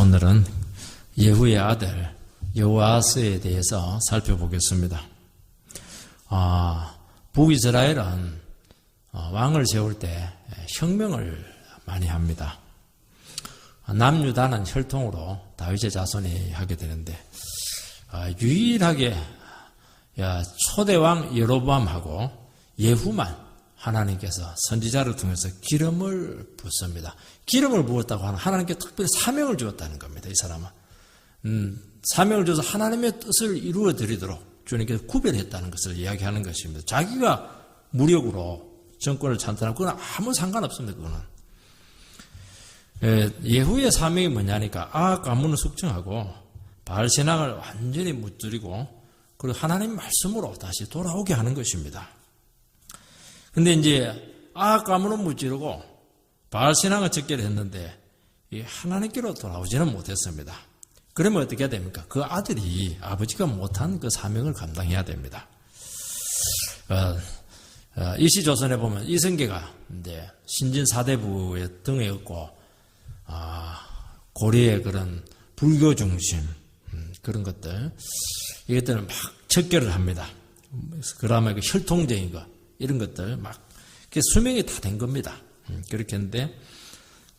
오늘은 예후의 아들 여호아스에 대해서 살펴보겠습니다. 북이스라엘은 왕을 세울 때 혁명을 많이 합니다. 남유다는 혈통으로 다윗의 자손이 하게 되는데 유일하게 초대왕 여로보암하고 예후만 하나님께서 선지자를 통해서 기름을 붓습니다. 기름을 부었다고 하는 하나님께 특별히 사명을 주었다는 겁니다. 이 사람은 사명을 줘서 하나님의 뜻을 이루어 드리도록 주님께서 구별했다는 것을 이야기하는 것입니다. 자기가 무력으로 정권을 찬탈하고 그건 아무 상관없습니다. 그거는 예후의 사명이 뭐냐니까 아합 가문을 숙청하고 바알 신앙을 완전히 무찌르고 그리고 하나님 말씀으로 다시 돌아오게 하는 것입니다. 근데 이제 아합 가문은 무찌르고 바알 신앙을 적게를 했는데 하나님께로 돌아오지는 못했습니다. 그러면 어떻게 해야 됩니까? 그 아들이 아버지가 못한 그 사명을 감당해야 됩니다. 이시조선에 보면 이성계가 이제 신진 사대부의 등에 업고 고려의 그런 불교 중심 그런 것들 이것들을 막 척결을 합니다. 그다음에 그 혈통적인 거 이런 것들 막 수명이 다 된 겁니다. 그렇게 했는데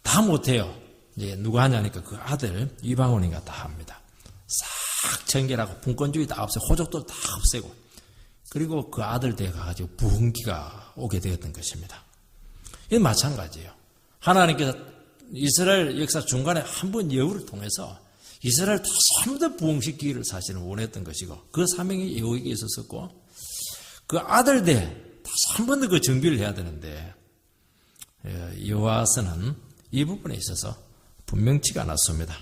다 못해요. 이제 누가 하냐니까 그 아들 이방원이가 다 합니다. 싹 청결하고 분권주의 다 없애고 호족도 다 없애고 그리고 그 아들 댁에 가가지고 부흥기가 오게 되었던 것입니다. 이건 마찬가지예요. 하나님께서 이스라엘 역사 중간에 한 번 예후를 통해서 이스라엘 다시 한 번 더 부흥시키기를 사실은 원했던 것이고 그 사명이 예후에게 있었었고 그 아들 댁 다시 한 번 더 그 정비를 해야 되는데 여호아스는 이 부분에 있어서 분명치가 않았습니다.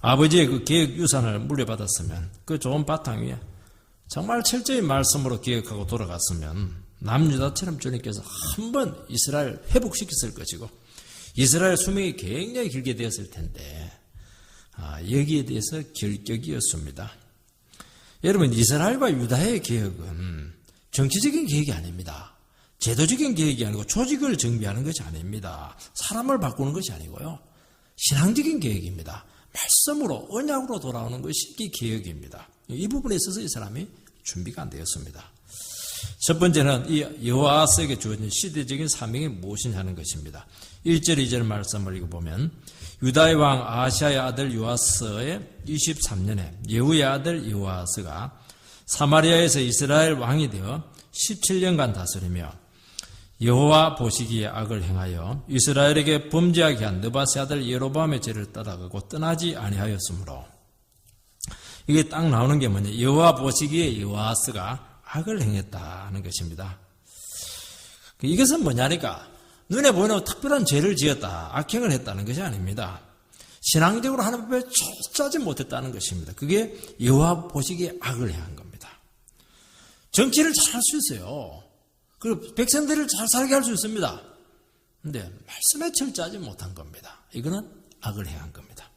아버지의 그 계획 유산을 물려받았으면 그 좋은 바탕 위에 정말 철저히 말씀으로 기억하고 돌아갔으면 남유다처럼 주님께서 한 번 이스라엘 회복시켰을 것이고 이스라엘 수명이 굉장히 길게 되었을 텐데 여기에 대해서 결격이었습니다. 여러분 이스라엘과 유다의 개혁은 정치적인 계획이 아닙니다. 제도적인 계획이 아니고 조직을 정비하는 것이 아닙니다. 사람을 바꾸는 것이 아니고요. 신앙적인 계획입니다. 말씀으로 언약으로 돌아오는 것이 이 계획입니다. 이 부분에 있어서 이 사람이 준비가 안 되었습니다. 첫 번째는 이 여호아스에게 주어진 시대적인 사명이 무엇이냐 하는 것입니다. 1절 2절 말씀을 읽어보면 유다의 왕 아하시아의 아들 요아스의 23년에 예후의 아들 여호아스가 사마리아에서 이스라엘 왕이 되어 17년간 다스리며 여호와 보시기에 악을 행하여 이스라엘에게 범죄하게 한 느바세 아들 여로보암의 죄를 따라가고 떠나지 아니하였으므로 이게 딱 나오는 게 뭐냐 여호와 보시기에 여호아스가 악을 행했다는 것입니다. 이것은 뭐냐니까 눈에 보이는 특별한 죄를 지었다 악행을 했다는 것이 아닙니다. 신앙적으로 하나님 앞에 초짜지 못했다는 것입니다. 그게 여호와 보시기에 악을 행한 겁니다. 정치를 잘 할 수 있어요. 그리고 백성들을 잘 살게 할 수 있습니다. 그런데 말씀에 철저하지 못한 겁니다. 이거는 악을 행한 겁니다.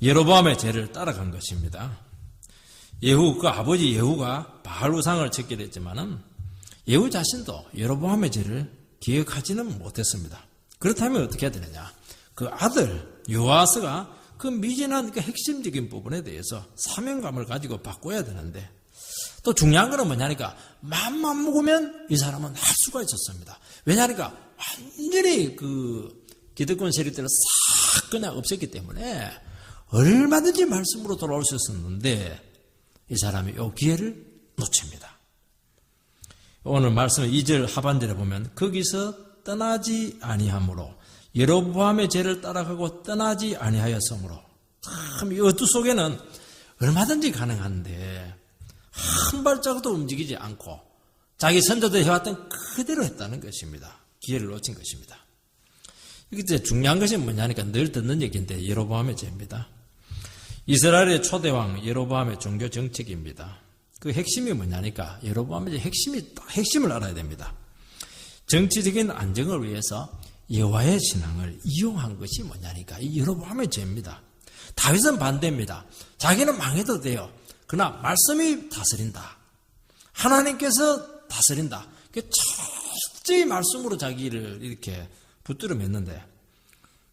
여로보암의 죄를 따라간 것입니다. 예후 그 아버지 예후가 바알 우상을 짓게 됐지만은 예후 자신도 여로보암의 죄를 기억하지는 못했습니다. 그렇다면 어떻게 해야 되느냐? 그 아들 요아스가 그 미진한 그 핵심적인 부분에 대해서 사명감을 가지고 바꿔야 되는데 또 중요한 거는 뭐냐니까 맘만 먹으면 이 사람은 할 수가 있었습니다. 왜냐니까 완전히 그 기득권 세력들을 싹 그냥 없앴기 때문에 얼마든지 말씀으로 돌아올 수 있었는데 이 사람이 이 기회를 놓칩니다. 오늘 말씀 2절 하반절에 보면 거기서 떠나지 아니하므로 여로보암의 죄를 따라가고 떠나지 아니하였으므로 참 이 어투 속에는 얼마든지 가능한데 한 발자국도 움직이지 않고 자기 선조들이 해왔던 그대로 했다는 것입니다. 기회를 놓친 것입니다. 이게 중요한 것이 뭐냐니까 늘 듣는 얘기인데 여로보암의 죄입니다. 이스라엘의 초대왕 여로보암의 종교 정책입니다. 그 핵심이 뭐냐니까 여로보암의 핵심을 알아야 됩니다. 정치적인 안정을 위해서 여호와의 신앙을 이용한 것이 뭐냐니까 이 여로보암의 죄입니다. 다윗은 반대입니다. 자기는 망해도 돼요. 그러나 말씀이 다스린다. 하나님께서 다스린다. 철저히 말씀으로 자기를 이렇게 붙들어 맸는데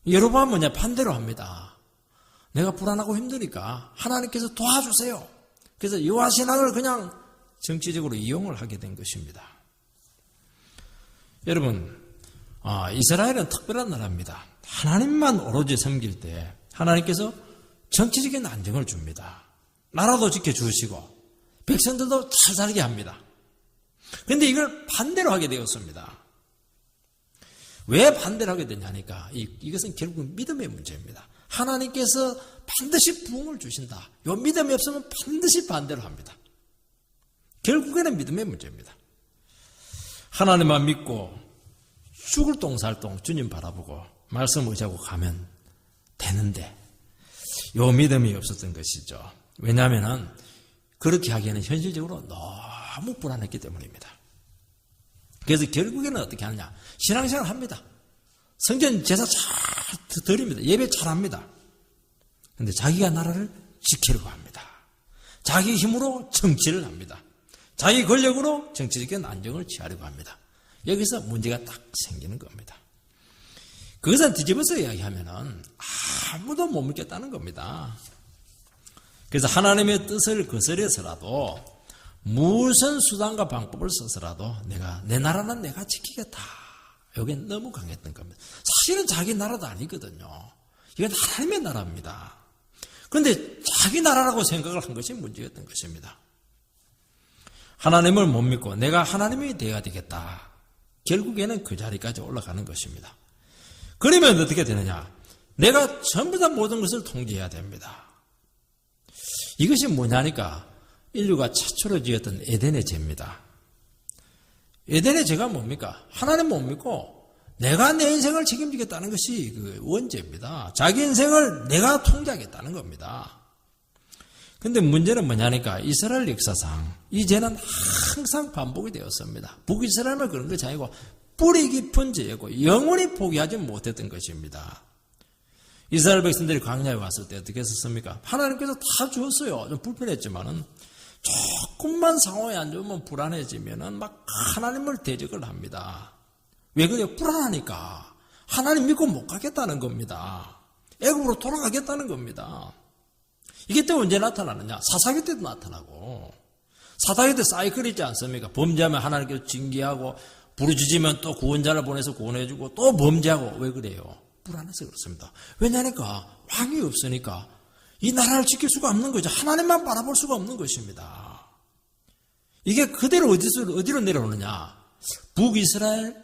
여로보암은 뭐냐? 반대로 합니다. 내가 불안하고 힘드니까 하나님께서 도와주세요. 그래서 여호와 신앙을 그냥 정치적으로 이용을 하게 된 것입니다. 여러분, 이스라엘은 특별한 나라입니다. 하나님만 오로지 섬길 때 하나님께서 정치적인 안정을 줍니다. 나라도 지켜주시고 백성들도 잘 살게 합니다. 그런데 이걸 반대로 하게 되었습니다. 왜 반대로 하게 되냐니까 이것은 결국 믿음의 문제입니다. 하나님께서 반드시 부흥을 주신다. 이 믿음이 없으면 반드시 반대로 합니다. 결국에는 믿음의 문제입니다. 하나님만 믿고 죽을 똥살똥 주님 바라보고 말씀 의지하고 가면 되는데 이 믿음이 없었던 것이죠. 왜냐하면 그렇게 하기에는 현실적으로 너무 불안했기 때문입니다. 그래서 결국에는 어떻게 하느냐? 신앙생활을 합니다. 성전 제사 잘 드립니다. 예배 잘합니다. 그런데 자기가 나라를 지키려고 합니다. 자기 힘으로 정치를 합니다. 자기 권력으로 정치적인 안정을 취하려고 합니다. 여기서 문제가 딱 생기는 겁니다. 그것은 뒤집어서 이야기하면은 아무도 못 믿겠다는 겁니다. 그래서 하나님의 뜻을 거스려서라도 무슨 수단과 방법을 써서라도 내 나라는 내가 지키겠다. 이게 너무 강했던 겁니다. 사실은 자기 나라도 아니거든요. 이건 하나님의 나라입니다. 그런데 자기 나라라고 생각을 한 것이 문제였던 것입니다. 하나님을 못 믿고 내가 하나님이 되어야 되겠다. 결국에는 그 자리까지 올라가는 것입니다. 그러면 어떻게 되느냐? 내가 전부 다 모든 것을 통제해야 됩니다. 이것이 뭐냐니까 인류가 최초로 지었던 에덴의 죄입니다. 에덴의 죄가 뭡니까? 하나님 못 믿고 내가 내 인생을 책임지겠다는 것이 그 원죄입니다. 자기 인생을 내가 통제하겠다는 겁니다. 근데 문제는 뭐냐니까 이스라엘 역사상 이 죄는 항상 반복이 되었습니다. 북이스라엘만 그런 것이 아니고 뿌리 깊은 죄였고 영원히 포기하지 못했던 것입니다. 이스라엘 백성들이 광야에 왔을 때 어떻게 했었습니까? 하나님께서 다 주었어요. 좀 불편했지만은 조금만 상황이 안 좋으면 불안해지면은 막 하나님을 대적을 합니다. 왜 그래요? 불안하니까. 하나님 믿고 못 가겠다는 겁니다. 애굽으로 돌아가겠다는 겁니다. 이게 또 언제 나타나느냐? 사사기 때도 나타나고. 사사기 때 사이클이 있지 않습니까? 범죄하면 하나님께서 징계하고 부르짖으면 또 구원자를 보내서 구원해주고 또 범죄하고. 왜 그래요? 불안해서 그렇습니다. 왜냐니까 왕이 없으니까 이 나라를 지킬 수가 없는 거죠. 하나님만 바라볼 수가 없는 것입니다. 이게 그대로 어디로 내려오느냐? 북이스라엘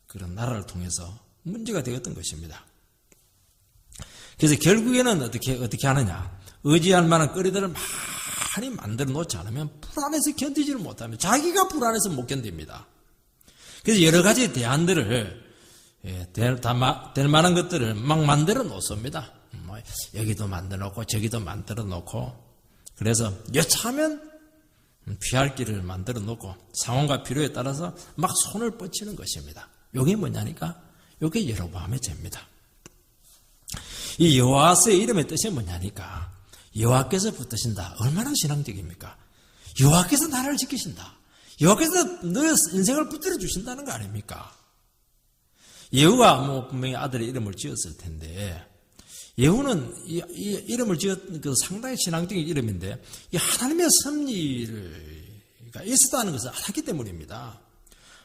그런 나라를 통해서 문제가 되었던 것입니다. 그래서 결국에는 어떻게 하느냐? 의지할 만한 거리들을 많이 만들어 놓지 않으면 불안해서 견디지를 못합니다. 자기가 불안해서 못 견딥니다. 그래서 여러 가지 대안들을 될 만한 것들을 막 만들어 놓습니다. 여기도 만들어 놓고 저기도 만들어 놓고 그래서 여차하면 피할 길을 만들어 놓고 상황과 필요에 따라서 막 손을 뻗치는 것입니다. 이게 뭐냐니까 이게 여로보암의 죄입니다. 이 여호와의 이름의 뜻이 뭐냐니까 여호와께서 붙드신다. 얼마나 신앙적입니까? 여호와께서 나라를 지키신다. 여호와께서 너의 인생을 붙들어 주신다는 거 아닙니까? 예후가 분명히 아들의 이름을 지었을 텐데 예후는 이 이름을 지은 그 상당히 신앙적인 이름인데 이 하나님의 섭리가 있었다는 것을 알았기 때문입니다.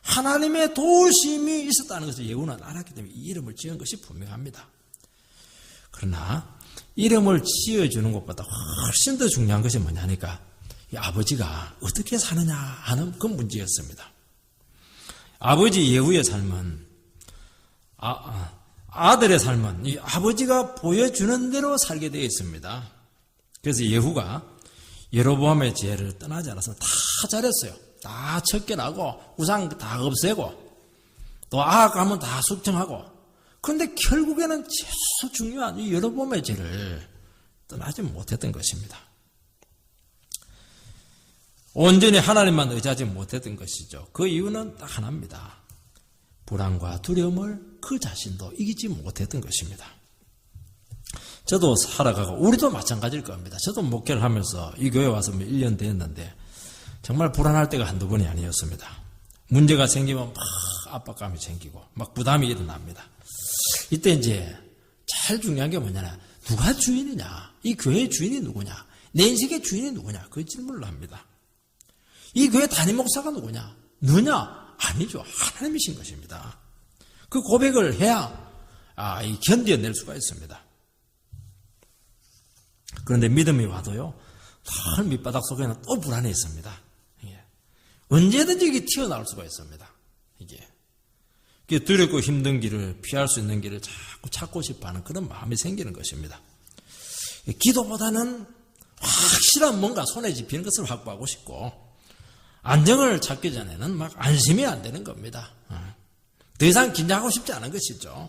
하나님의 도우심이 있었다는 것을 예후는 알았기 때문에 이 이름을 지은 것이 분명합니다. 그러나 이름을 지어주는 것보다 훨씬 더 중요한 것이 뭐냐니까 이 아버지가 어떻게 사느냐 하는 그 문제였습니다. 아버지 예후의 삶은 아들의 삶은 이 아버지가 보여주는 대로 살게 되어 있습니다. 그래서 예후가 여로보암의 죄를 떠나지 않았으면 다 잘했어요. 다 척결하고 우상 다 없애고 또 악하면 다 숙청하고 그런데 결국에는 제일 중요한 이 여로보암의 죄를 떠나지 못했던 것입니다. 온전히 하나님만 의지하지 못했던 것이죠. 그 이유는 딱 하나입니다. 불안과 두려움을 그 자신도 이기지 못했던 것입니다. 저도 살아가고 우리도 마찬가지일 겁니다. 저도 목회를 하면서 이 교회 와서 1년 됐는데 정말 불안할 때가 한두 번이 아니었습니다. 문제가 생기면 막 압박감이 생기고 막 부담이 일어납니다. 이때 이제 제일 중요한 게 뭐냐면 누가 주인이냐, 이 교회의 주인이 누구냐, 내 인생의 주인이 누구냐, 그 질문을 합니다. 이 교회 담임 목사가 누구냐, 너냐? 아니죠. 하나님이신 것입니다. 그 고백을 해야 견뎌낼 수가 있습니다. 그런데 믿음이 와도요, 늘 밑바닥 속에는 또 불안이 있습니다. 언제든지 이게 튀어나올 수가 있습니다. 이게 두렵고 힘든 길을 피할 수 있는 길을 자꾸 찾고 싶어하는 그런 마음이 생기는 것입니다. 기도보다는 확실한 뭔가 손에 집히는 것을 확보하고 싶고, 안정을 찾기 전에는 막 안심이 안 되는 겁니다. 더 이상 긴장하고 싶지 않은 것이죠.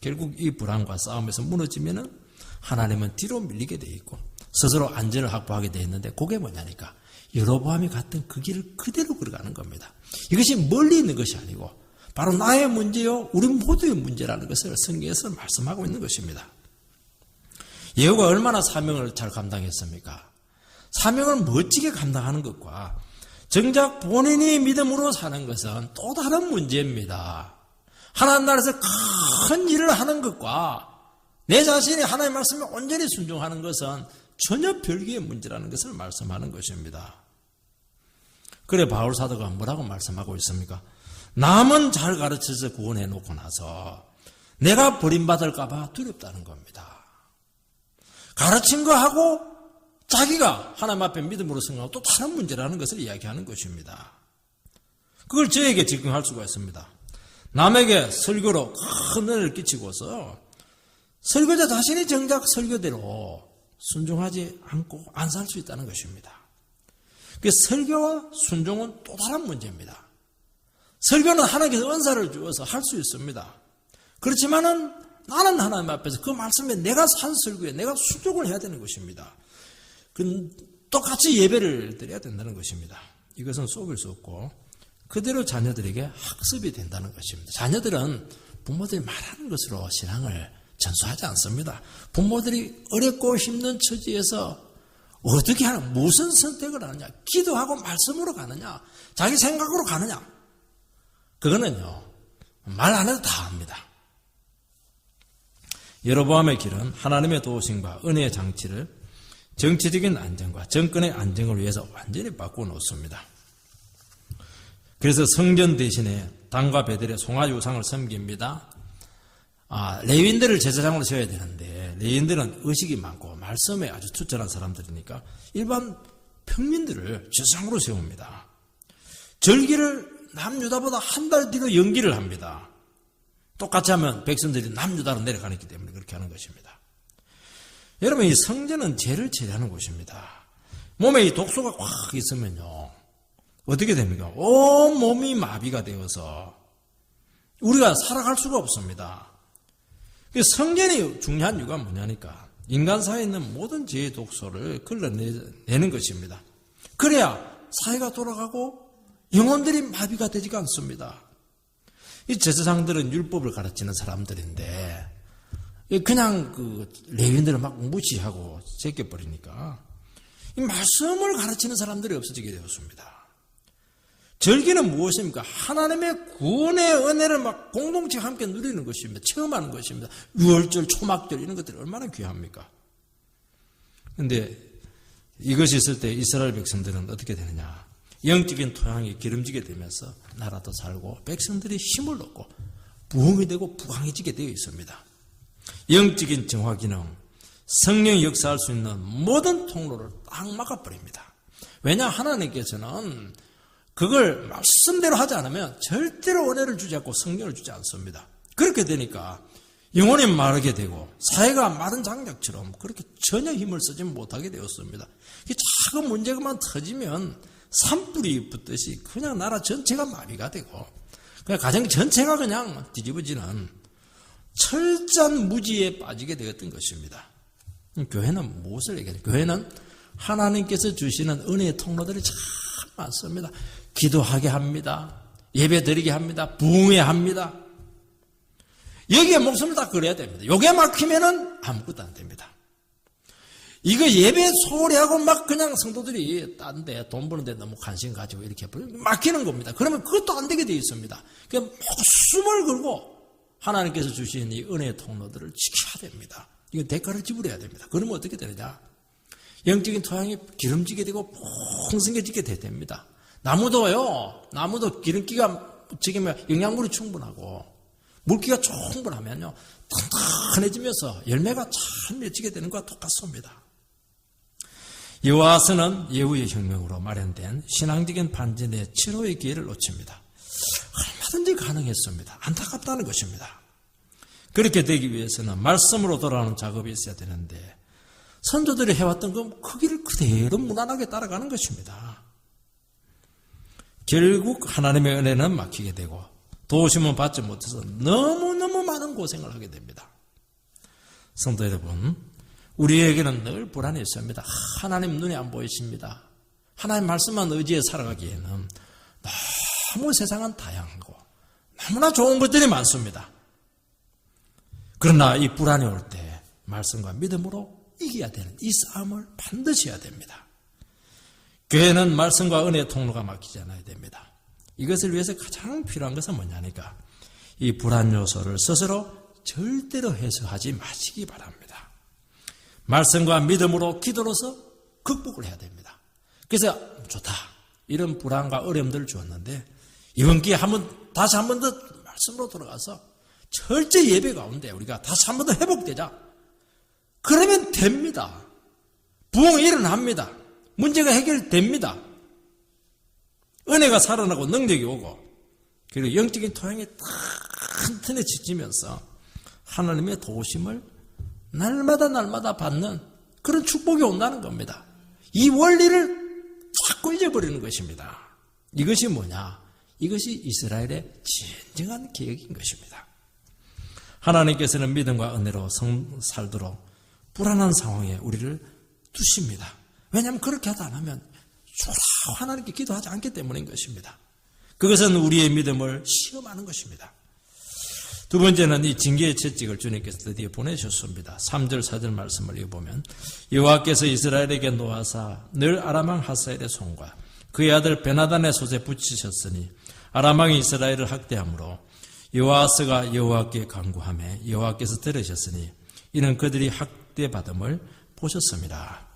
결국 이 불안과 싸움에서 무너지면은 하나님은 뒤로 밀리게 돼 있고 스스로 안전을 확보하게 돼 있는데, 그게 뭐냐니까 여로보암이 갔던 그 길을 그대로 걸어가는 겁니다. 이것이 멀리 있는 것이 아니고 바로 나의 문제요, 우리 모두의 문제라는 것을 성경에서 말씀하고 있는 것입니다. 예후가 얼마나 사명을 잘 감당했습니까? 사명을 멋지게 감당하는 것과 정작 본인이 믿음으로 사는 것은 또 다른 문제입니다. 하나님 나라에서 큰 일을 하는 것과 내 자신이 하나님의 말씀에 온전히 순종하는 것은 전혀 별개의 문제라는 것을 말씀하는 것입니다. 그래 바울 사도가 뭐라고 말씀하고 있습니까? 남은 잘 가르쳐서 구원해 놓고 나서 내가 버림받을까 봐 두렵다는 겁니다. 가르친 거 하고 자기가 하나님 앞에 믿음으로 승하고 또 다른 문제라는 것을 이야기하는 것입니다. 그걸 저에게 적용할 수가 있습니다. 남에게 설교로 큰 은혜를 끼치고서 설교자 자신이 정작 설교대로 순종하지 않고 안 살 수 있다는 것입니다. 그 설교와 순종은 또 다른 문제입니다. 설교는 하나님께서 은사를 주어서 할 수 있습니다. 그렇지만은 나는 하나님 앞에서 그 말씀에 내가 산 설교에 내가 순종을 해야 되는 것입니다. 똑같이 예배를 드려야 된다는 것입니다. 이것은 속일 수 없고 그대로 자녀들에게 학습이 된다는 것입니다. 자녀들은 부모들이 말하는 것으로 신앙을 전수하지 않습니다. 부모들이 어렵고 힘든 처지에서 어떻게 하냐, 무슨 선택을 하느냐, 기도하고 말씀으로 가느냐, 자기 생각으로 가느냐, 그거는요 말 안 해도 다 합니다. 여로보암의 길은 하나님의 도우심과 은혜의 장치를 정치적인 안정과 정권의 안정을 위해서 완전히 바꾸어 놓습니다. 그래서 성전 대신에 단과 베델의 송아지우상을 섬깁니다. 레위인들을 제사장으로 세워야 되는데 레위인들은 의식이 많고 말씀에 아주 투철한 사람들이니까 일반 평민들을 제사장으로 세웁니다. 절기를 남유다보다 한 달 뒤로 연기를 합니다. 똑같이 하면 백성들이 남유다로 내려가기 때문에 그렇게 하는 것입니다. 여러분, 이 성전은 죄를 처리하는 곳입니다. 몸에 이 독소가 꽉 있으면요 어떻게 됩니까? 온 몸이 마비가 되어서 우리가 살아갈 수가 없습니다. 성전이 중요한 이유가 뭐냐니까 인간 사회에 있는 모든 죄의 독소를 걸러내는 것입니다. 그래야 사회가 돌아가고 영혼들이 마비가 되지가 않습니다. 이 제사장들은 율법을 가르치는 사람들인데 그냥 그 레위인들을 막 무시하고 제껴버리니까 이 말씀을 가르치는 사람들이 없어지게 되었습니다. 절기는 무엇입니까? 하나님의 구원의 은혜를 막 공동체와 함께 누리는 것입니다. 체험하는 것입니다. 유월절, 초막절 이런 것들이 얼마나 귀합니까? 그런데 이것이 있을 때 이스라엘 백성들은 어떻게 되느냐? 영적인 토양이 기름지게 되면서 나라도 살고 백성들이 힘을 얻고 부흥이 되고 부강해지게 되어 있습니다. 영적인 정화 기능, 성령이 역사할 수 있는 모든 통로를 딱 막아버립니다. 왜냐? 하나님께서는 그걸 말씀대로 하지 않으면 절대로 은혜를 주지 않고 성령을 주지 않습니다. 그렇게 되니까 영혼이 마르게 되고 사회가 마른 장작처럼 그렇게 전혀 힘을 쓰지 못하게 되었습니다. 작은 문제가만 터지면 산불이 붙듯이 그냥 나라 전체가 마비가 되고 그냥 가정 전체가 그냥 뒤집어지는 철저한 무지에 빠지게 되었던 것입니다. 교회는 무엇을 얘기해요? 교회는 하나님께서 주시는 은혜의 통로들이 참 많습니다. 기도하게 합니다. 예배 드리게 합니다. 부흥해 합니다. 여기에 목숨을 다 걸어야 됩니다. 요게 막히면은 아무것도 안 됩니다. 이거 예배 소홀히 하고 막 그냥 성도들이 딴 데 돈 버는데 너무 관심 가지고 이렇게 막히는 겁니다. 그러면 그것도 안 되게 되어 있습니다. 그냥 목숨을 걸고 하나님께서 주신 이 은혜의 통로들을 지켜야 됩니다. 이건 대가를 지불해야 됩니다. 그러면 어떻게 되느냐? 영적인 토양이 기름지게 되고 풍성해지게 됩니다. 나무도 기름기가 지금 영양분이 충분하고 물기가 충분하면요 탄탄해지면서 열매가 잘 맺히게 되는 것과 똑같습니다. 여호와서는 예후의 혁명으로 마련된 신앙적인 반전의 7호의 기회를 놓칩니다. 얼마든지 가능했습니다. 안타깝다는 것입니다. 그렇게 되기 위해서는 말씀으로 돌아오는 작업이 있어야 되는데 선조들이 해왔던 그 길을 그대로 무난하게 따라가는 것입니다. 결국 하나님의 은혜는 막히게 되고 도우심은 받지 못해서 너무너무 많은 고생을 하게 됩니다. 성도 여러분, 우리에게는 늘 불안이 있습니다. 하나님 눈에 안 보이십니다. 하나님 말씀만 의지해 살아가기에는 너무 세상은 다양하고 너무나 좋은 것들이 많습니다. 그러나 이 불안이 올 때 말씀과 믿음으로 이겨야 되는 이 싸움을 반드시 해야 됩니다. 교회는 말씀과 은혜의 통로가 막히지 않아야 됩니다. 이것을 위해서 가장 필요한 것은 뭐냐니까 이 불안 요소를 스스로 절대로 해소하지 마시기 바랍니다. 말씀과 믿음으로 기도로서 극복을 해야 됩니다. 그래서 좋다. 이런 불안과 어려움들을 주었는데 이번 기회에 다시 한 번 더 말씀으로 돌아가서 철저히 예배 가운데 우리가 다시 한 번 더 회복되자. 그러면 됩니다. 부흥이 일어납니다. 문제가 해결됩니다. 은혜가 살아나고 능력이 오고 그리고 영적인 토양이 튼튼해지면서 하나님의 도우심을 날마다 받는 그런 축복이 온다는 겁니다. 이 원리를 자꾸 잊어버리는 것입니다. 이것이 뭐냐? 이것이 이스라엘의 진정한 개혁인 것입니다. 하나님께서는 믿음과 은혜로 살도록 불안한 상황에 우리를 두십니다. 왜냐하면 그렇게 하다 안 하면 하나님께 기도하지 않기 때문인 것입니다. 그것은 우리의 믿음을 시험하는 것입니다. 두 번째는 이 징계의 채찍을 주님께서 드디어 보내셨습니다. 3절 4절 말씀을 읽어보면 여호와께서 이스라엘에게 노하사 늘 아람왕 하사엘의 손과 그의 아들 베나단의 손에 붙이셨으니 아람왕이 이스라엘을 학대함으로 여호와스가 여호와께 간구하매 여호와께서 들으셨으니 이는 그들이 학대받음을 보셨습니다.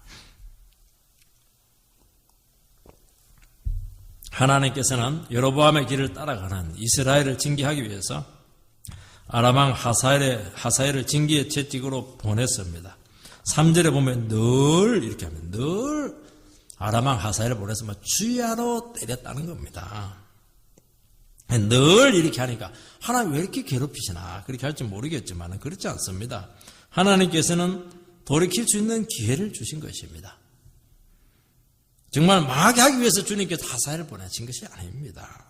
하나님께서는 여로보암의 길을 따라가는 이스라엘을 징계하기 위해서 아람왕 하사엘을 징계의 채찍으로 보냈습니다. 3절에 보면 늘 이렇게 하면 늘 아람왕 하사엘을 보내서 주야로 때렸다는 겁니다. 늘 이렇게 하니까 하나님 왜 이렇게 괴롭히시나 그렇게 할지 모르겠지만 그렇지 않습니다. 하나님께서는 돌이킬 수 있는 기회를 주신 것입니다. 정말 망하게 하기 위해서 주님께서 하사엘을 보내신 것이 아닙니다.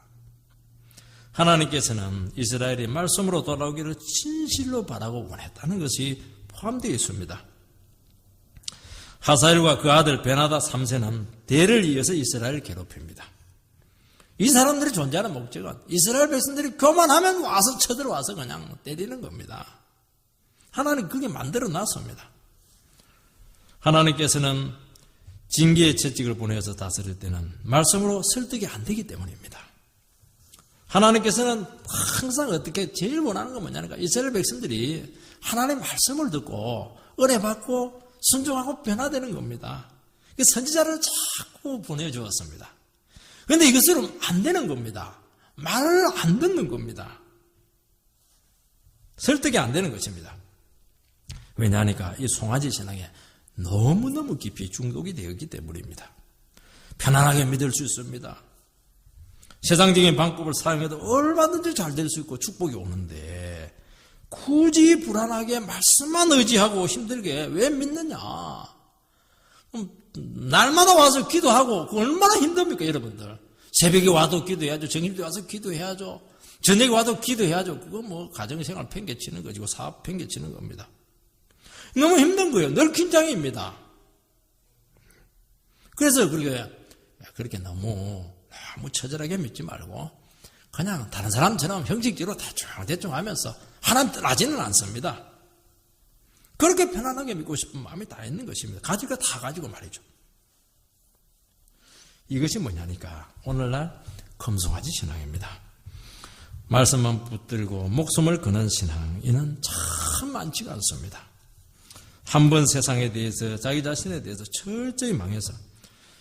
하나님께서는 이스라엘이 말씀으로 돌아오기를 진실로 바라고 원했다는 것이 포함되어 있습니다. 하사엘과 그 아들 베나다 3세는 대를 이어서 이스라엘을 괴롭힙니다. 이 사람들이 존재하는 목적은 이스라엘 백성들이 교만하면 와서 쳐들어와서 그냥 때리는 겁니다. 하나님 그게 만들어 놨습니다. 하나님께서는 징계의 채찍을 보내서 다스릴 때는 말씀으로 설득이 안 되기 때문입니다. 하나님께서는 항상 어떻게 제일 원하는 건 뭐냐니까 이스라엘 백성들이 하나님의 말씀을 듣고 은혜 받고 순종하고 변화되는 겁니다. 선지자를 자꾸 보내주었습니다. 그런데 이것으로 안 되는 겁니다. 말을 안 듣는 겁니다. 설득이 안 되는 것입니다. 왜냐하니까 이 송아지 신앙에 너무너무 깊이 중독이 되었기 때문입니다. 편안하게 믿을 수 있습니다. 세상적인 방법을 사용해도 얼마든지 잘 될 수 있고 축복이 오는데 굳이 불안하게 말씀만 의지하고 힘들게 왜 믿느냐? 날마다 와서 기도하고 얼마나 힘듭니까 여러분들? 새벽에 와도 기도해야죠. 정일도 와서 기도해야죠. 저녁에 와도 기도해야죠. 그거 가정생활 팽개치는 것이고 사업 팽개치는 겁니다. 너무 힘든 거예요. 늘 긴장입니다. 그래서 그렇게 너무 처절하게 믿지 말고 그냥 다른 사람처럼 형식적으로 대충 하면서 하나님 떠나지는 않습니다. 그렇게 편안하게 믿고 싶은 마음이 다 있는 것입니다. 가질 거 다 가지고 말이죠. 이것이 뭐냐니까 오늘날 금송아지 신앙입니다. 말씀만 붙들고 목숨을 거는 신앙, 이는 참 많지가 않습니다. 한 번 세상에 대해서, 자기 자신에 대해서 철저히 망해서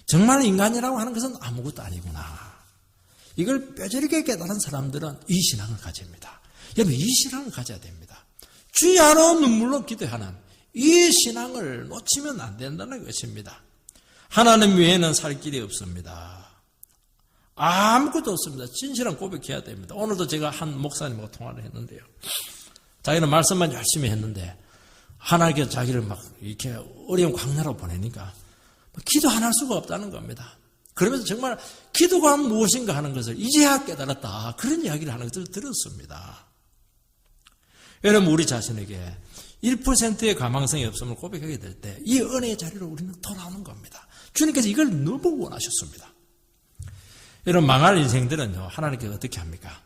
정말 인간이라고 하는 것은 아무것도 아니구나, 이걸 뼈저리게 깨달은 사람들은 이 신앙을 가집니다. 여러분, 이 신앙을 가져야 됩니다. 주의 하나로 눈물로 기도하는 이 신앙을 놓치면 안 된다는 것입니다. 하나님 외에는 살 길이 없습니다. 아무것도 없습니다. 진실한 고백해야 됩니다. 오늘도 제가 한 목사님하고 통화를 했는데요, 자기는 말씀만 열심히 했는데 하나님께서 자기를 막 이렇게 어려운 광야로 보내니까 기도 안 할 수가 없다는 겁니다. 그러면서 정말 기도가 무엇인가 하는 것을 이제야 깨달았다, 그런 이야기를 하는 것을 들었습니다. 여러분, 우리 자신에게 1%의 가망성이 없음을 고백하게 될 때 이 은혜의 자리로 우리는 돌아오는 겁니다. 주님께서 이걸 너무 원하셨습니다. 여러분, 망할 인생들은요, 하나님께서 어떻게 합니까?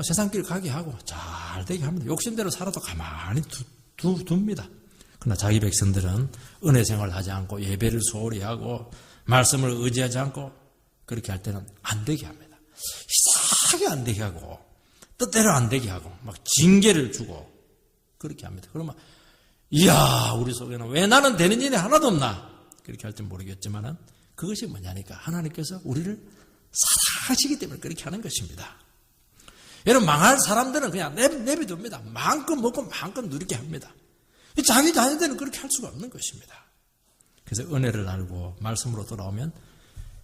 세상길 가게 하고 잘 되게 합니다. 욕심대로 살아도 가만히 둡니다. 그러나 자기 백성들은 은혜 생활을 하지 않고 예배를 소홀히 하고 말씀을 의지하지 않고 그렇게 할 때는 안 되게 합니다. 이상하게 안 되게 하고 뜻대로 안 되게 하고 막 징계를 주고 그렇게 합니다. 그러면 이야, 우리 속에는 왜 나는 되는 일이 하나도 없나, 그렇게 할지 모르겠지만은 그것이 뭐냐니까 하나님께서 우리를 사랑하시기 때문에 그렇게 하는 것입니다. 여러분, 망할 사람들은 그냥 내비둡니다. 마음껏 먹고 마음껏 누리게 합니다. 자기 자녀들은 그렇게 할 수가 없는 것입니다. 그래서 은혜를 알고 말씀으로 돌아오면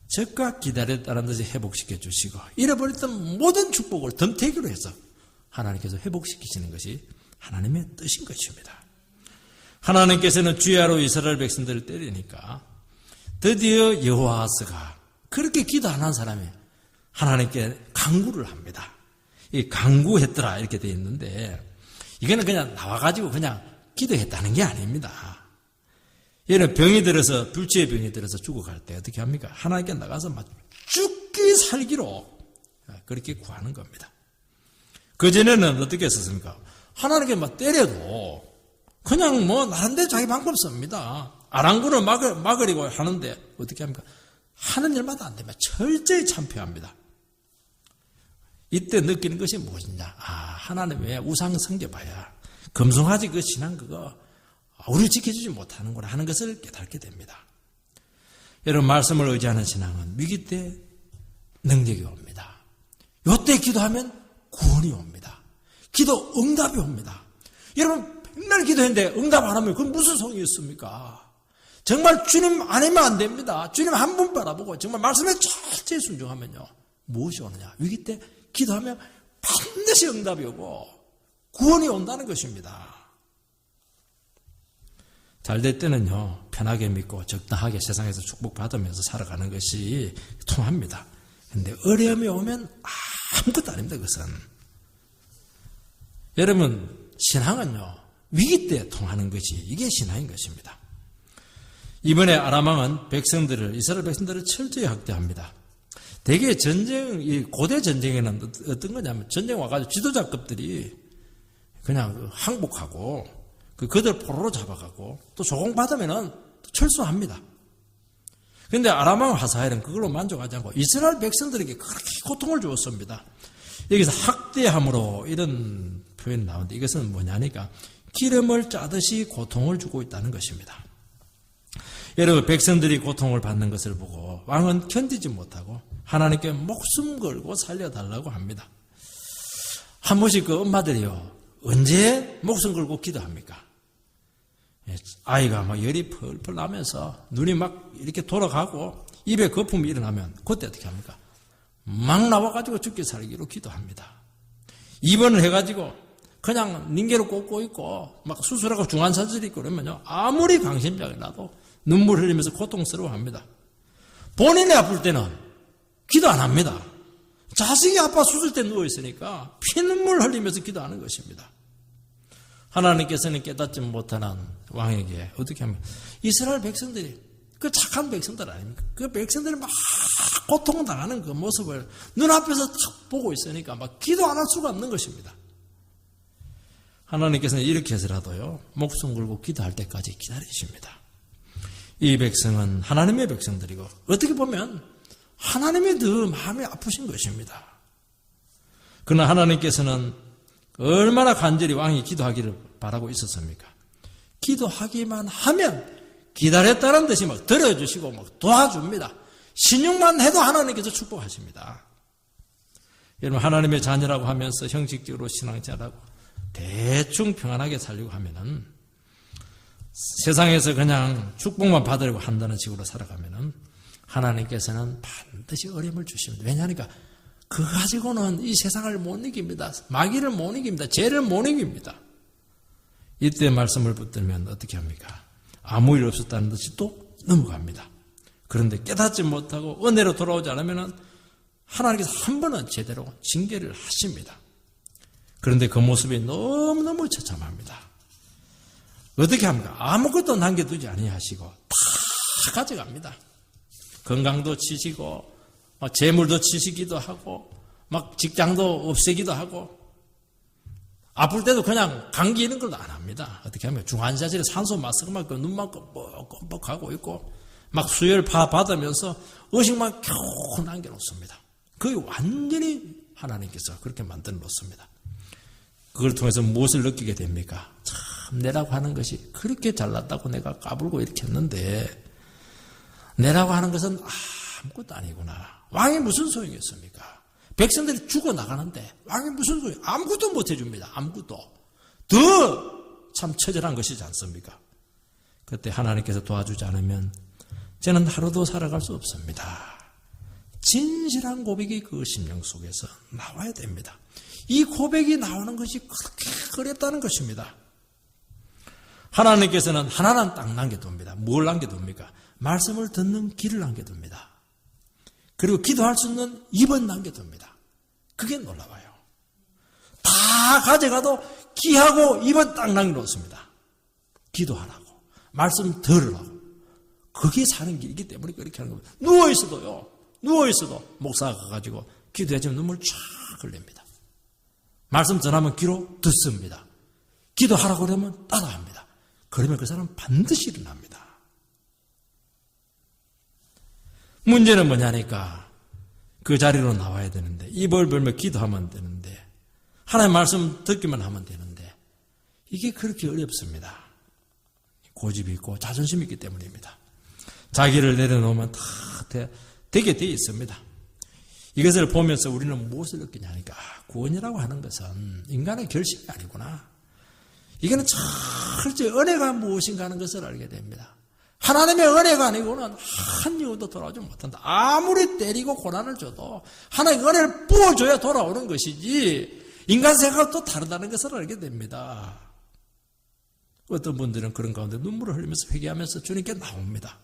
적과 기다렸다는 듯이 회복시켜 주시고 잃어버렸던 모든 축복을 덤태기로 해서 하나님께서 회복시키시는 것이 하나님의 뜻인 것입니다. 하나님께서는 주야로 이스라엘 백성들을 때리니까 드디어 여호아스가 그렇게 기도 안 한 사람이 하나님께 간구를 합니다. 이 간구했더라 이렇게 되어 있는데, 이거는 그냥 나와가지고 그냥 기도했다는 게 아닙니다. 얘는 병이 들어서, 불치의 병이 들어서 죽어갈 때 어떻게 합니까? 하나님께 나가서 막 죽기 살기로 그렇게 구하는 겁니다. 그전에는 어떻게 했었습니까? 하나님께 막 때려도 그냥 나름대로 자기 방법 씁니다. 아랑군을 막으려고 하는데 어떻게 합니까? 하는 일마다 안 되면 철저히 참패합니다. 이때 느끼는 것이 무엇이냐? 하나님 왜 우상 섬겨봐야 금송아지 그 신앙 그거 우리를 지켜주지 못하는구나 하는 것을 깨닫게 됩니다. 여러분, 말씀을 의지하는 신앙은 위기 때 능력이 옵니다. 요때 기도하면 구원이 옵니다. 기도 응답이 옵니다. 여러분, 맨날 기도했는데 응답 안 하면 그건 무슨 소용이 있습니까? 정말 주님 아니면 안 됩니다. 주님 한 분 바라보고 정말 말씀에 철저히 순종하면요, 무엇이 오느냐? 위기 때 기도하면 반드시 응답이 오고 구원이 온다는 것입니다. 잘 될 때는요, 편하게 믿고 적당하게 세상에서 축복받으면서 살아가는 것이 통합니다. 그런데 어려움이 오면 아무것도 아닙니다. 그것은. 여러분, 신앙은요, 위기 때 통하는 것이 이게 신앙인 것입니다. 이번에 아람 왕은 이스라엘 백성들을 철저히 학대합니다. 대개 이 고대 전쟁에는 어떤 거냐면, 전쟁 와가지고 지도자급들이 그냥 항복하고, 그들 포로로 잡아가고, 또 조공받으면은 철수합니다. 그런데 아람 왕 하사엘은 그걸로 만족하지 않고 이스라엘 백성들에게 그렇게 고통을 주었습니다. 여기서 학대함으로 이런 표현이 나오는데, 이것은 뭐냐니까, 기름을 짜듯이 고통을 주고 있다는 것입니다. 여러분, 백성들이 고통을 받는 것을 보고 왕은 견디지 못하고 하나님께 목숨 걸고 살려달라고 합니다. 한 번씩 그 엄마들이요, 언제 목숨 걸고 기도합니까? 아이가 막 열이 펄펄 나면서 눈이 막 이렇게 돌아가고 입에 거품이 일어나면 그때 어떻게 합니까? 막 나와가지고 죽기 살기로 기도합니다. 입원을 해가지고 그냥 닌게로 꽂고 있고 막 수술하고 중환자실이 있고 그러면요, 아무리 강심장이라도 눈물 흘리면서 고통스러워합니다. 본인이 아플 때는 기도 안 합니다. 자식이 아파 수술대 누워있으니까 피눈물 흘리면서 기도하는 것입니다. 하나님께서는 깨닫지 못하는 왕에게 어떻게 합니까? 이스라엘 백성들이, 그 착한 백성들 아닙니까? 그 백성들이 막 고통당하는 그 모습을 눈앞에서 탁 보고 있으니까 막 기도 안 할 수가 없는 것입니다. 하나님께서는 이렇게 해서라도요, 목숨 걸고 기도할 때까지 기다리십니다. 이 백성은 하나님의 백성들이고 어떻게 보면 하나님이 더 마음이 아프신 것입니다. 그러나 하나님께서는 얼마나 간절히 왕이 기도하기를 바라고 있었습니까? 기도하기만 하면 기다렸다는 듯이 막 들어주시고 막 도와줍니다. 신용만 해도 하나님께서 축복하십니다. 여러분, 하나님의 자녀라고 하면서 형식적으로 신앙자라고 대충 평안하게 살려고 하면은, 세상에서 그냥 축복만 받으려고 한다는 식으로 살아가면은 하나님께서는 반드시 어려움을 주십니다. 왜냐하니까 그거 가지고는 이 세상을 못 이깁니다. 마귀를 못 이깁니다. 죄를 못 이깁니다. 이때 말씀을 붙들면 어떻게 합니까? 아무 일 없었다는 듯이 또 넘어갑니다. 그런데 깨닫지 못하고 은혜로 돌아오지 않으면 하나님께서 한 번은 제대로 징계를 하십니다. 그런데 그 모습이 너무너무 처참합니다. 어떻게 합니까? 아무것도 남겨두지 아니하시고 다 가져갑니다. 건강도 치시고 재물도 치시기도 하고 막 직장도 없애기도 하고, 아플 때도 그냥 감기 이런 걸 안 합니다. 어떻게 하면 중환자실에 산소 마스크 맞고 눈만 껌뻑껌뻑하고 있고 막 수혈 받으면서 의식만 겨우 남겨놓습니다. 그게 완전히 하나님께서 그렇게 만들어 놓습니다. 그걸 통해서 무엇을 느끼게 됩니까? 참, 내라고 하는 것이 그렇게 잘났다고 내가 까불고 이렇게 했는데 내라고 하는 것은 아무것도 아니구나. 왕이 무슨 소용이었습니까? 백성들이 죽어나가는데 왕이 무슨 소용? 아무것도 못 해줍니다. 아무것도. 더 참 처절한 것이지 않습니까? 그때 하나님께서 도와주지 않으면 저는 하루도 살아갈 수 없습니다. 진실한 고백이 그 심령 속에서 나와야 됩니다. 이 고백이 나오는 것이 그렇게 어렵다는 것입니다. 하나님께서는 하나는 딱 남겨둡니다. 뭘 남겨둡니까? 말씀을 듣는 길을 남겨둡니다. 그리고 기도할 수 있는 입은 남겨둡니다. 그게 놀라워요. 다 가져가도 귀하고 입은 딱 남겨놓습니다. 기도하라고, 말씀 들으라고. 그게 사는 길이기 때문에 그렇게 하는 겁니다. 누워있어도 목사가 가가지고 기도해주면 눈물 쫙 흘립니다. 말씀 전하면 귀로 듣습니다. 기도하라고 그러면 따라합니다. 그러면 그 사람은 반드시 일어납니다. 문제는 뭐냐니까 그 자리로 나와야 되는데, 입을 벌며 기도하면 되는데, 하나님의 말씀 듣기만 하면 되는데, 이게 그렇게 어렵습니다. 고집이 있고 자존심이 있기 때문입니다. 자기를 내려놓으면 다 되게 되어 있습니다. 이것을 보면서 우리는 무엇을 느끼냐니까, 구원이라고 하는 것은 인간의 결심이 아니구나. 이거는 철저히 은혜가 무엇인가 하는 것을 알게 됩니다. 하나님의 은혜가 아니고는 한 영혼도 돌아오지 못한다. 아무리 때리고 고난을 줘도 하나님의 은혜를 부어줘야 돌아오는 것이지, 인간 생각은 또 다르다는 것을 알게 됩니다. 어떤 분들은 그런 가운데 눈물을 흘리면서 회개하면서 주님께 나옵니다.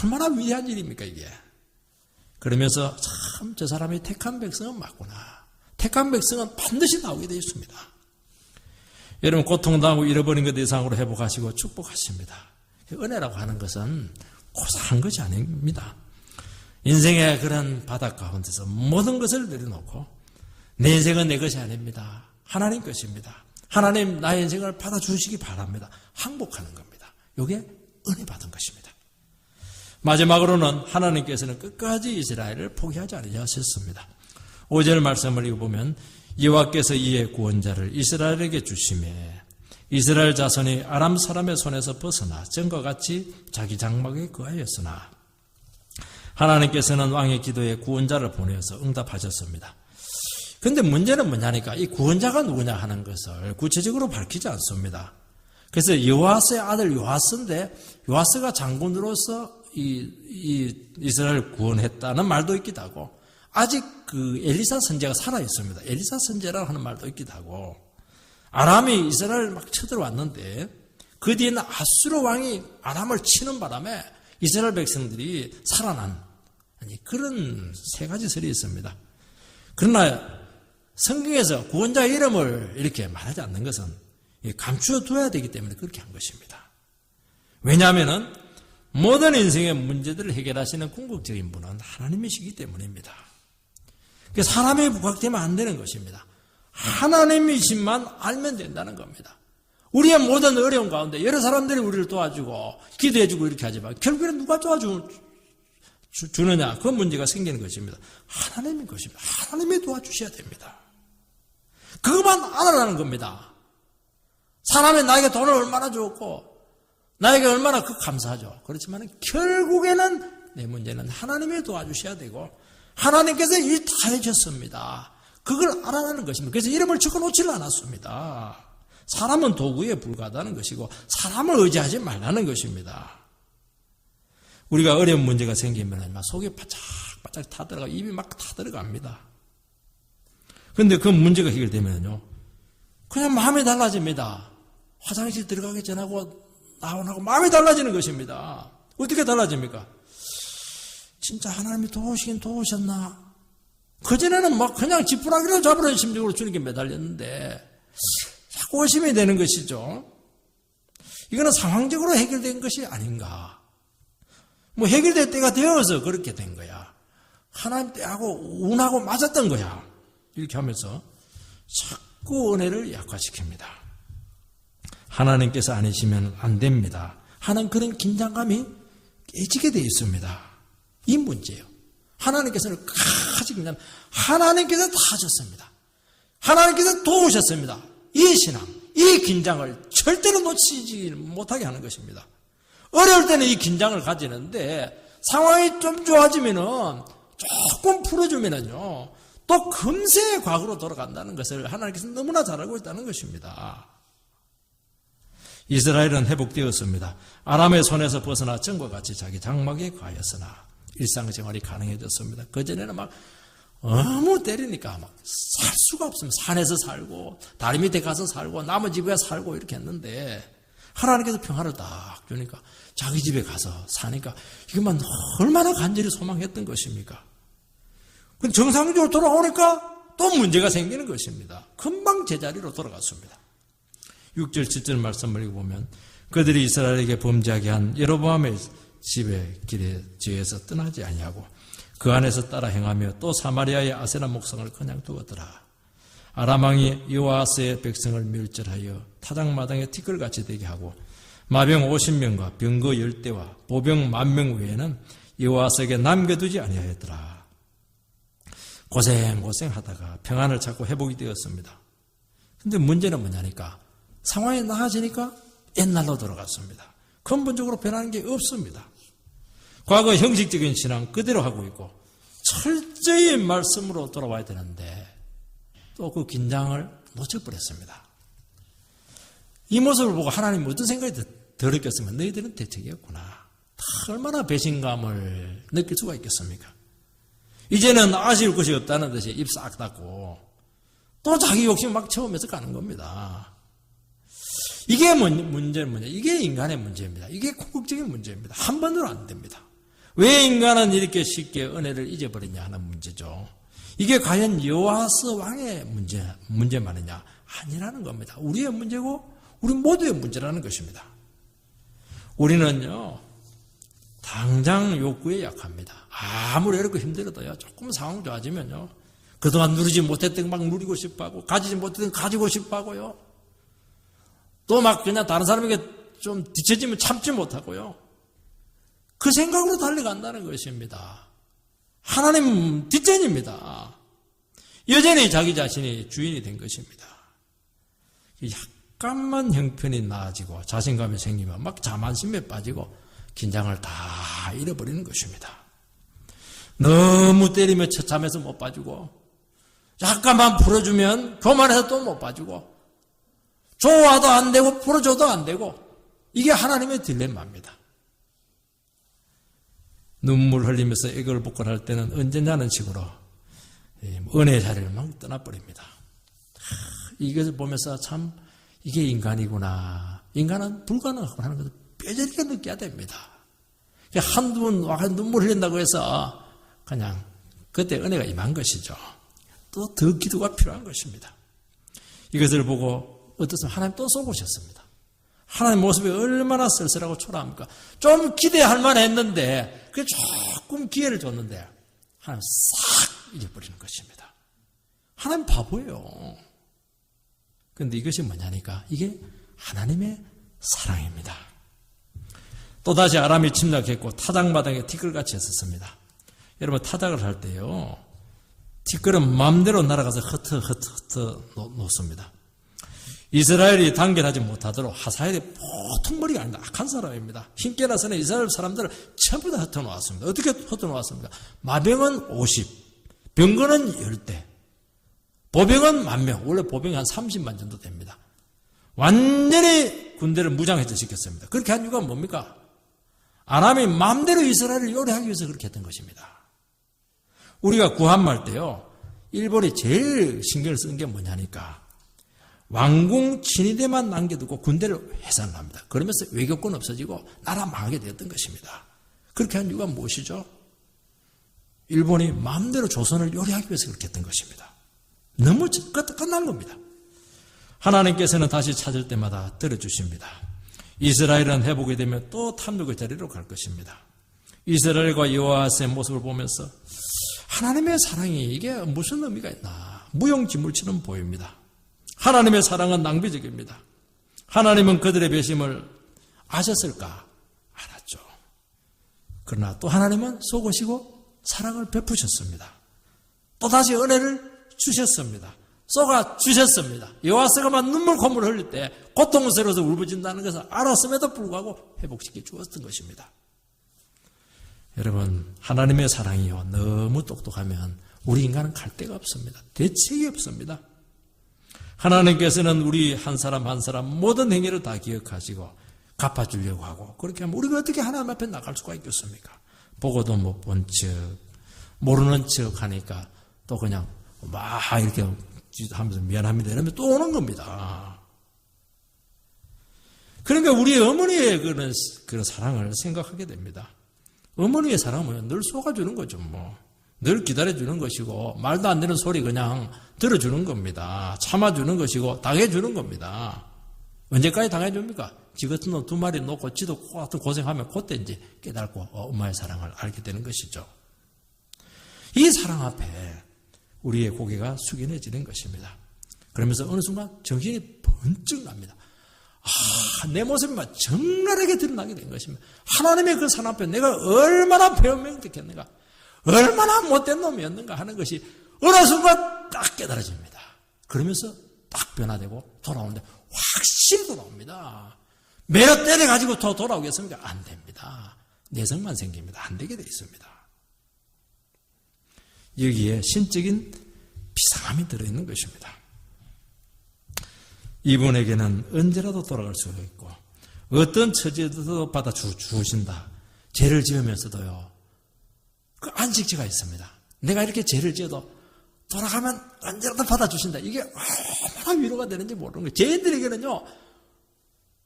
얼마나 위대한 일입니까 이게. 그러면서 참 저 사람이 택한 백성은 맞구나. 택한 백성은 반드시 나오게 되어 있습니다. 여러분, 고통당하고 잃어버린 것 이상으로 회복하시고 축복하십니다. 은혜라고 하는 것은 고사한 것이 아닙니다. 인생의 그런 바닥 가운데서 모든 것을 내려놓고 내 인생은 내 것이 아닙니다. 하나님 것입니다. 하나님 나의 인생을 받아주시기 바랍니다. 항복하는 겁니다. 이게 은혜 받은 것입니다. 마지막으로는 하나님께서는 끝까지 이스라엘을 포기하지 아니하셨습니다. 5절 말씀을 읽어보면, 여호와께서 이의 구원자를 이스라엘에게 주시매 이스라엘 자손이 아람 사람의 손에서 벗어나 전과 같이 자기 장막에 거하였으나, 하나님께서는 왕의 기도에 구원자를 보내어서 응답하셨습니다. 그런데 문제는 뭐냐니까, 이 구원자가 누구냐 하는 것을 구체적으로 밝히지 않습니다. 그래서 여호와스의 아들 요아스인데, 요아스가 장군으로서 이스라엘을 구원했다는 말도 있기도 하고, 아직 그 엘리사 선지자가 살아있습니다. 엘리사 선지자라고 하는 말도 있기도 하고, 아람이 이스라엘을 막 쳐들어왔는데 그 뒤에는 아수르 왕이 아람을 치는 바람에 이스라엘 백성들이 살아난, 그런 세 가지 설이 있습니다. 그러나 성경에서 구원자의 이름을 이렇게 말하지 않는 것은 감추어 두어야 되기 때문에 그렇게 한 것입니다. 왜냐하면 모든 인생의 문제들을 해결하시는 궁극적인 분은 하나님이시기 때문입니다. 사람이 부각되면 안 되는 것입니다. 하나님이신만 알면 된다는 겁니다. 우리의 모든 어려운 가운데 여러 사람들이 우리를 도와주고 기도해주고 이렇게 하지만 결국에는 누가 주느냐? 그 문제가 생기는 것입니다. 하나님인 것입니다. 하나님이 도와주셔야 됩니다. 그것만 알아라는 겁니다. 사람이 나에게 돈을 얼마나 줬고 나에게 얼마나 감사하죠. 그렇지만 결국에는 내 문제는 하나님이 도와주셔야 되고 하나님께서 일 다 해주셨습니다. 그걸 알아라는 것입니다. 그래서 이름을 적어놓지를 않았습니다. 사람은 도구에 불과하다는 것이고 사람을 의지하지 말라는 것입니다. 우리가 어려운 문제가 생기면 막 속이 바짝바짝 타들어가고 입이 막 타들어갑니다. 그런데 그 문제가 해결되면요, 그냥 마음이 달라집니다. 화장실 들어가기 전하고 나오고 마음이 달라지는 것입니다. 어떻게 달라집니까? 진짜 하나님이 도우시긴 도우셨나? 그전에는 막 그냥 지푸라기로 잡으려는 심정으로 주님께 매달렸는데 자꾸 의심이 되는 것이죠. 이거는 상황적으로 해결된 것이 아닌가. 뭐 해결될 때가 되어서 그렇게 된 거야. 하나님 때하고 운하고 맞았던 거야. 이렇게 하면서 자꾸 은혜를 약화시킵니다. 하나님께서 아니시면 안 됩니다. 하는 그런 긴장감이 깨지게 되어 있습니다. 이 문제예요. 하나님께서는 가지 그냥 하나님께서 다 하셨습니다. 하나님께서 도우셨습니다. 이 신앙, 이 긴장을 절대로 놓치지 못하게 하는 것입니다. 어려울 때는 이 긴장을 가지는데 상황이 좀 좋아지면은 조금 풀어주면은요 또 금세 과거로 돌아간다는 것을 하나님께서 너무나 잘 알고 있다는 것입니다. 이스라엘은 회복되었습니다. 아람의 손에서 벗어나 전과 같이 자기 장막에 가였으나 일상생활이 가능해졌습니다. 그전에는 막 너무 때리니까 막 살 수가 없습니다. 산에서 살고 다리 밑에 가서 살고 나무 집에 살고 이렇게 했는데 하나님께서 평화를 딱 주니까 자기 집에 가서 사니까 이것만 얼마나 간절히 소망했던 것입니까? 근데 정상적으로 돌아오니까 또 문제가 생기는 것입니다. 금방 제자리로 돌아갔습니다. 6절 7절 말씀을 읽어보면 그들이 이스라엘에게 범죄하게 한 여로보암의 집의 길에 지에서 떠나지 아니하고 그 안에서 따라 행하며 또 사마리아의 아세라 목성을 그냥 두었더라. 아람 왕이 여호아스의 백성을 멸절하여 타작마당에 티끌같이 되게 하고 마병 50명과 병거 10대와 보병 10,000명 외에는 여호아스에게 남겨두지 아니하였더라. 고생하다가 평안을 찾고 회복이 되었습니다. 근데 문제는 뭐냐니까 상황이 나아지니까 옛날로 돌아갔습니다. 근본적으로 변하는 게 없습니다. 과거 형식적인 신앙 그대로 하고 있고 철저히 말씀으로 돌아와야 되는데 또 그 긴장을 놓쳐버렸습니다. 이 모습을 보고 하나님 어떤 생각이 들었겠습니까? 너희들은 대책이었구나. 얼마나 배신감을 느낄 수가 있겠습니까? 이제는 아쉬울 것이 없다는 듯이 입 싹 닫고 또 자기 욕심 막 채우면서 가는 겁니다. 이게 문제는 뭐냐? 이게 인간의 문제입니다. 이게 궁극적인 문제입니다. 한 번으로 안 됩니다. 왜 인간은 이렇게 쉽게 은혜를 잊어버리냐 하는 문제죠. 이게 과연 여호아스 왕의 문제만이냐? 아니라는 겁니다. 우리의 문제고 우리 모두의 문제라는 것입니다. 우리는요 당장 욕구에 약합니다. 아무리 어렵고 힘들어도요 조금 상황 좋아지면요 그동안 누리지 못했던 막 누리고 싶어하고 가지지 못했던 가지고 싶어하고요 또 막 그냥 다른 사람에게 좀 뒤처지면 참지 못하고요 그 생각으로 달려간다는 것입니다. 하나님 뒷전입니다. 여전히 자기 자신이 주인이 된 것입니다. 약간만 형편이 나아지고 자신감이 생기면 막 자만심에 빠지고 긴장을 다 잃어버리는 것입니다. 너무 때리면 처참해서 못 빠지고 약간만 풀어주면 교만해서 또 못 빠지고 좋아도 안 되고 풀어줘도 안 되고 이게 하나님의 딜레마입니다. 눈물 흘리면서 애걸 복걸할 때는 언제냐는 식으로 은혜의 자리를 막 떠나버립니다. 이것을 보면서 참 이게 인간이구나. 인간은 불가능하고 하는 것을 뼈저리게 느껴야 됩니다. 한두 번 와서 눈물 흘린다고 해서 그냥 그때 은혜가 임한 것이죠. 또 더 기도가 필요한 것입니다. 이것을 보고 어떤 사람 하나님 또 쏘고셨습니다. 하나님 모습이 얼마나 쓸쓸하고 초라합니까? 좀 기대할 만했는데 그 조금 기회를 줬는데 하나님 싹 잊어버리는 것입니다. 하나님 바보예요. 그런데 이것이 뭐냐니까 이게 하나님의 사랑입니다. 또다시 아람이 침략했고 타작마당에 티끌같이 했었습니다. 여러분 타작을 할 때요, 뒷걸음 마음대로 날아가서 흐트 놓습니다. 이스라엘이 단결하지 못하도록 하사엘이 보통 머리가 아닙니다. 악한 사람입니다. 힘께나서는 이스라엘 사람들을 전부 다 흩어놓았습니다. 어떻게 흩어놓았습니까? 마병은 50, 병거는 10대, 보병은 10,000명, 원래 보병이 한 30만 정도 됩니다. 완전히 군대를 무장해제 시켰습니다. 그렇게 한 이유가 뭡니까? 아람이 마음대로 이스라엘을 요리하기 위해서 그렇게 했던 것입니다. 우리가 구한말 때요, 일본이 제일 신경을 쓴 게 뭐냐니까, 왕궁 친위대만 남겨두고 군대를 해산을 합니다. 그러면서 외교권 없어지고 나라 망하게 되었던 것입니다. 그렇게 한 이유가 무엇이죠? 일본이 마음대로 조선을 요리하기 위해서 그렇게 했던 것입니다. 너무 끝난 겁니다. 하나님께서는 다시 찾을 때마다 들어주십니다. 이스라엘은 회복이 되면 또 탐욕의 자리로 갈 것입니다. 이스라엘과 여호와의 모습을 보면서 하나님의 사랑이 이게 무슨 의미가 있나, 무용지물처럼 보입니다. 하나님의 사랑은 낭비적입니다. 하나님은 그들의 배심을 아셨을까? 알았죠. 그러나 또 하나님은 속으시고 사랑을 베푸셨습니다. 또다시 은혜를 주셨습니다. 쏘가 주셨습니다. 여호와서가만 눈물 콧물을 흘릴 때 고통스러워서 울부짖는다는 것을 알았음에도 불구하고 회복시켜 주었던 것입니다. 여러분, 하나님의 사랑이요, 너무 똑똑하면 우리 인간은 갈 데가 없습니다. 대책이 없습니다. 하나님께서는 우리 한 사람 한 사람 모든 행위를 다 기억하시고 갚아주려고 하고, 그렇게 하면 우리가 어떻게 하나님 앞에 나갈 수가 있겠습니까? 보고도 못 본 척, 모르는 척 하니까 또 그냥 막 이렇게 하면서 미안합니다 이러면 또 오는 겁니다. 그러니까 우리 어머니의 그런 사랑을 생각하게 됩니다. 어머니의 사랑은 늘 쏘아주는 거죠, 뭐. 늘 기다려주는 것이고, 말도 안 되는 소리 그냥 들어주는 겁니다. 참아주는 것이고, 당해주는 겁니다. 언제까지 당해줍니까? 지 같은 놈 2마리 놓고 지도 같은 고생하면 그때 이제 깨닫고 엄마의 사랑을 알게 되는 것이죠. 이 사랑 앞에 우리의 고개가 숙연해지는 것입니다. 그러면서 어느 순간 정신이 번쩍 납니다. 내 모습이 막 적나라하게 드러나게 된 것입니다. 하나님의 그 사랑 앞에 내가 얼마나 배은망덕했는가, 얼마나 못된 놈이었는가 하는 것이 어느 순간 딱 깨달아집니다. 그러면서 딱 변화되고 돌아오는데 확실히 돌아옵니다. 매력 때려가지고 더 돌아오겠습니까? 안 됩니다. 내성만 생깁니다. 안 되게 돼 있습니다. 여기에 신적인 비상함이 들어있는 것입니다. 이분에게는 언제라도 돌아갈 수가 있고, 어떤 처지에도 받아주신다. 죄를 지으면서도요, 그 안식처가 있습니다. 내가 이렇게 죄를 지어도 돌아가면 언제라도 받아주신다. 이게 얼마나 위로가 되는지 모르는 거예요. 죄인들에게는요,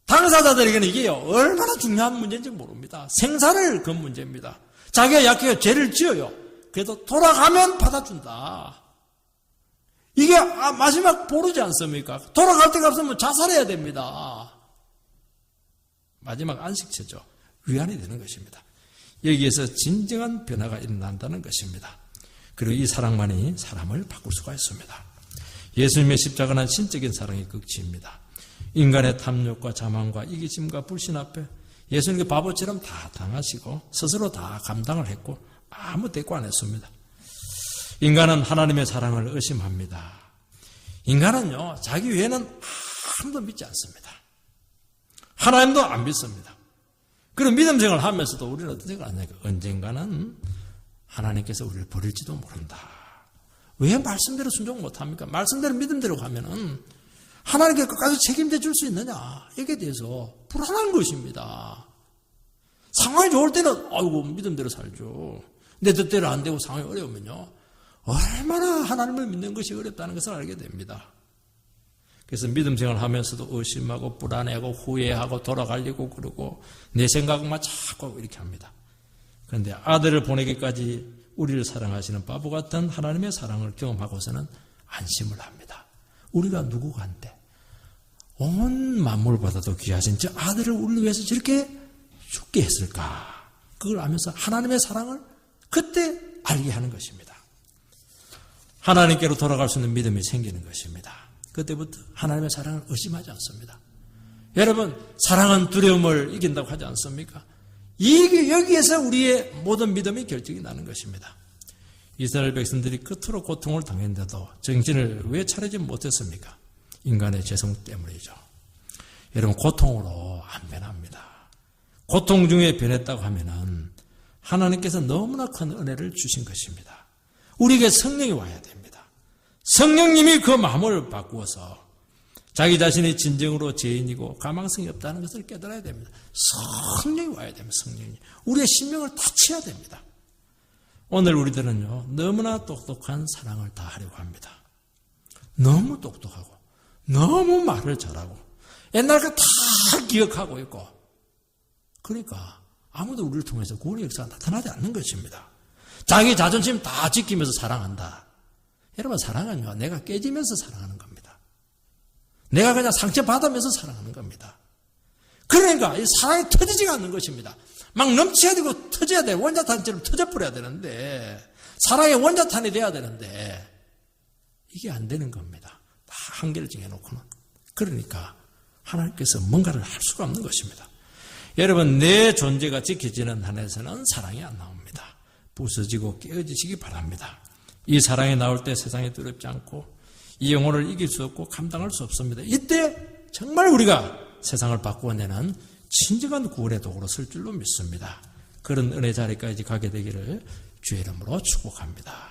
당사자들에게는 이게요, 얼마나 중요한 문제인지 모릅니다. 생사를 건 문제입니다. 자기가 약해요, 죄를 지어요. 그래도 돌아가면 받아준다. 이게 마지막 보루지 않습니까? 돌아갈 데가 없으면 자살해야 됩니다. 마지막 안식처죠. 위안이 되는 것입니다. 여기에서 진정한 변화가 일어난다는 것입니다. 그리고 이 사랑만이 사람을 바꿀 수가 있습니다. 예수님의 십자가는 신적인 사랑의 극치입니다. 인간의 탐욕과 자만과 이기심과 불신 앞에 예수님께 바보처럼 다 당하시고 스스로 다 감당을 했고 아무 대꾸 안 했습니다. 인간은 하나님의 사랑을 의심합니다. 인간은요, 자기 외에는 아무도 믿지 않습니다. 하나님도 안 믿습니다. 그런 믿음 생활을 하면서도 우리는 어떤 생각을 하냐니까, 언젠가는 하나님께서 우리를 버릴지도 모른다. 왜 말씀대로 순종 못합니까? 말씀대로 믿음대로 가면은 하나님께 끝까지 책임져 줄 수 있느냐, 여기에 대해서 불안한 것입니다. 상황이 좋을 때는 아이고 믿음대로 살죠. 내 뜻대로 안 되고 상황이 어려우면요, 얼마나 하나님을 믿는 것이 어렵다는 것을 알게 됩니다. 그래서 믿음 생활을 하면서도 의심하고 불안해하고 후회하고 돌아가려고 그러고 내 생각만 자꾸 이렇게 합니다. 그런데 아들을 보내기까지 우리를 사랑하시는 바보 같은 하나님의 사랑을 경험하고서는 안심을 합니다. 우리가 누구간데 온 만물보다도 귀하신 저 아들을 우리를 위해서 저렇게 죽게 했을까? 그걸 알면서 하나님의 사랑을 그때 알게 하는 것입니다. 하나님께로 돌아갈 수 있는 믿음이 생기는 것입니다. 그때부터 하나님의 사랑을 의심하지 않습니다. 여러분, 사랑은 두려움을 이긴다고 하지 않습니까? 여기에서 우리의 모든 믿음이 결정이 나는 것입니다. 이스라엘 백성들이 끝으로 고통을 당했는데도 정신을 왜 차리지 못했습니까? 인간의 죄성 때문이죠. 여러분, 고통으로 안 변합니다. 고통 중에 변했다고 하면은 하나님께서 너무나 큰 은혜를 주신 것입니다. 우리에게 성령이 와야 됩니다. 성령님이 그 마음을 바꾸어서 자기 자신이 진정으로 죄인이고 가망성이 없다는 것을 깨달아야 됩니다. 성령이 와야 됩니다. 성령이. 우리의 심령을 다쳐야 됩니다. 오늘 우리들은요, 너무나 똑똑한 사랑을 다 하려고 합니다. 너무 똑똑하고, 너무 말을 잘하고, 옛날 거 다 기억하고 있고, 그러니까 아무도 우리를 통해서 구원의 역사가 나타나지 않는 것입니다. 자기 자존심 다 지키면서 사랑한다. 여러분, 사랑은요, 내가 깨지면서 사랑하는 겁니다. 내가 그냥 상처받으면서 사랑하는 겁니다. 그러니까 이 사랑이 터지지가 않는 것입니다. 막 넘쳐야 되고 터져야 돼. 원자탄처럼 터져버려야 되는데, 사랑의 원자탄이 돼야 되는데, 이게 안 되는 겁니다. 다 한계를 정해놓고는. 그러니까 하나님께서 뭔가를 할 수가 없는 것입니다. 여러분, 내 존재가 지켜지는 한에서는 사랑이 안 나옵니다. 부서지고 깨어지시기 바랍니다. 이 사랑이 나올 때 세상에 두렵지 않고 이 영혼을 이길 수 없고 감당할 수 없습니다. 이때 정말 우리가 세상을 바꾸어내는 진정한 구원의 도구로 쓸 줄로 믿습니다. 그런 은혜 자리까지 가게 되기를 주의 이름으로 축복합니다.